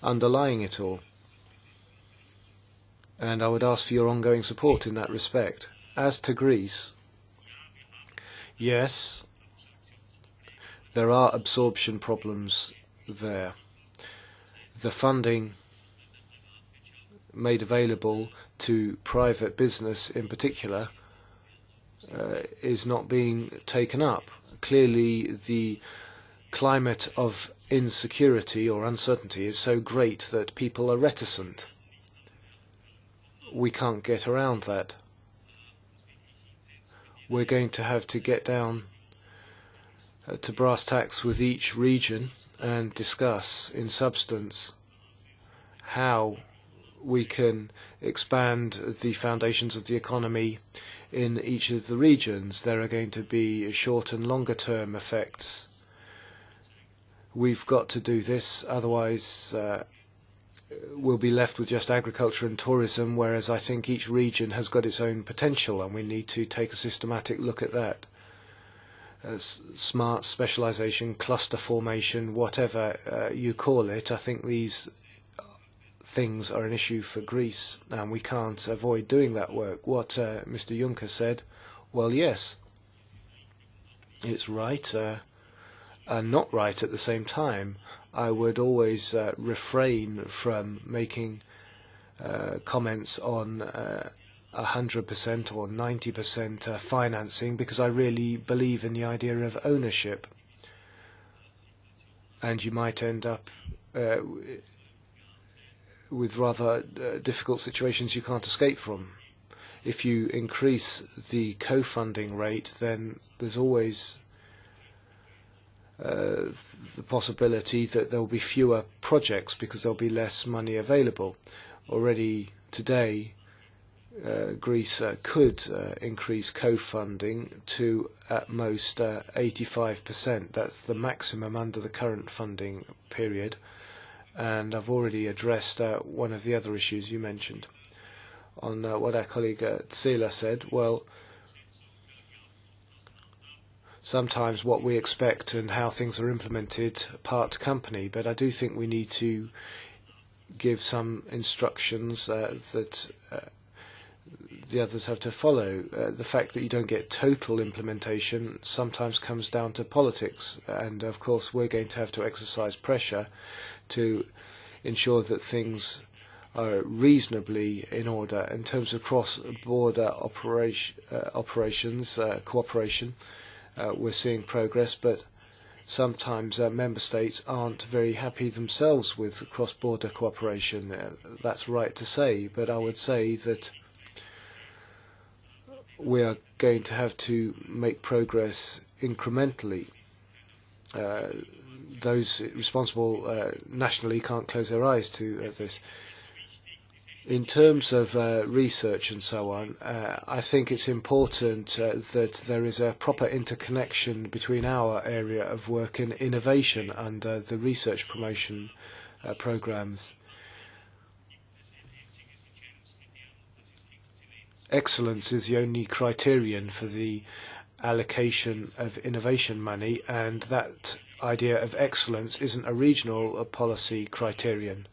underlying it all. And I would ask for your ongoing support in that respect. As to Greece, yes, there are absorption problems there. The funding made available to private business in particular is not being taken up. Clearly, the climate of insecurity or uncertainty is so great that people are reticent. We can't get around that. We're going to have to get down to brass tacks with each region and discuss in substance how we can expand the foundations of the economy in each of the regions. There are going to be short and longer term effects. We've got to do this, otherwise we'll be left with just agriculture and tourism, whereas I think each region has got its own potential and we need to take a systematic look at that. Smart specialization, cluster formation, whatever you call it, I think these things are an issue for Greece and we can't avoid doing that work. What Mr. Juncker said, well, yes, it's right and not right at the same time. I would always refrain from making comments on 100% or 90% financing, because I really believe in the idea of ownership. And you might end up with rather difficult situations you can't escape from. If you increase the co-funding rate, then there's always the possibility that there will be fewer projects because there will be less money available. Already today, Greece could increase co-funding to at most 85%. That's the maximum under the current funding period. And I've already addressed one of the other issues you mentioned. On what our colleague Tsela said, well, sometimes what we expect and how things are implemented part company, but I do think we need to give some instructions that the others have to follow. The fact that you don't get total implementation sometimes comes down to politics, and of course we're going to have to exercise pressure to ensure that things are reasonably in order. In terms of cross-border operations, cooperation, we're seeing progress, but sometimes member states aren't very happy themselves with cross-border cooperation. That's right to say, but I would say that we are going to have to make progress incrementally. Those responsible nationally can't close their eyes to this. In terms of research and so on, I think it's important that there is a proper interconnection between our area of work and innovation under the research promotion programs. Excellence is the only criterion for the allocation of innovation money, and that idea of excellence isn't a regional policy criterion.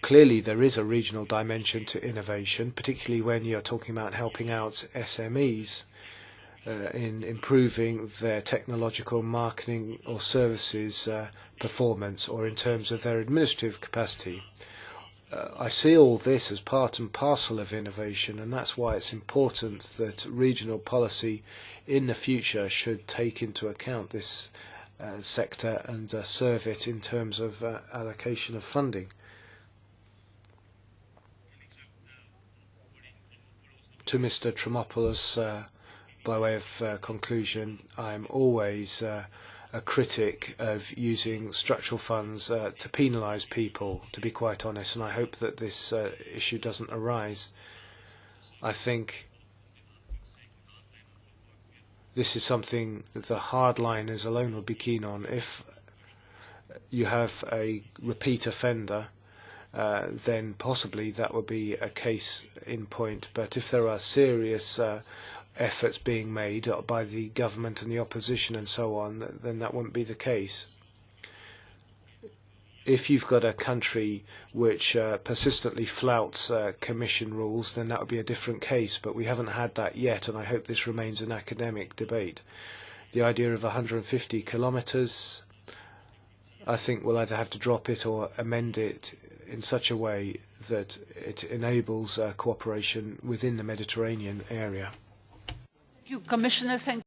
Clearly there is a regional dimension to innovation, particularly when you're talking about helping out SMEs in improving their technological marketing or services performance, or in terms of their administrative capacity. I see all this as part and parcel of innovation, and that's why it's important that regional policy in the future should take into account this sector and serve it in terms of allocation of funding. To Mr. Tremopoulos, by way of conclusion, I'm always a critic of using structural funds to penalise people, to be quite honest, and I hope that this issue doesn't arise. I think this is something that the hardliners alone would be keen on. If you have a repeat offender, then possibly that would be a case in point. But if there are serious efforts being made by the government and the opposition and so on, then that wouldn't be the case. If you've got a country which persistently flouts Commission rules, then that would be a different case, but we haven't had that yet, and I hope this remains an academic debate. The idea of 150 kilometres, I think we'll either have to drop it or amend it in such a way that it enables cooperation within the Mediterranean area. Thank you, Commissioner. Thank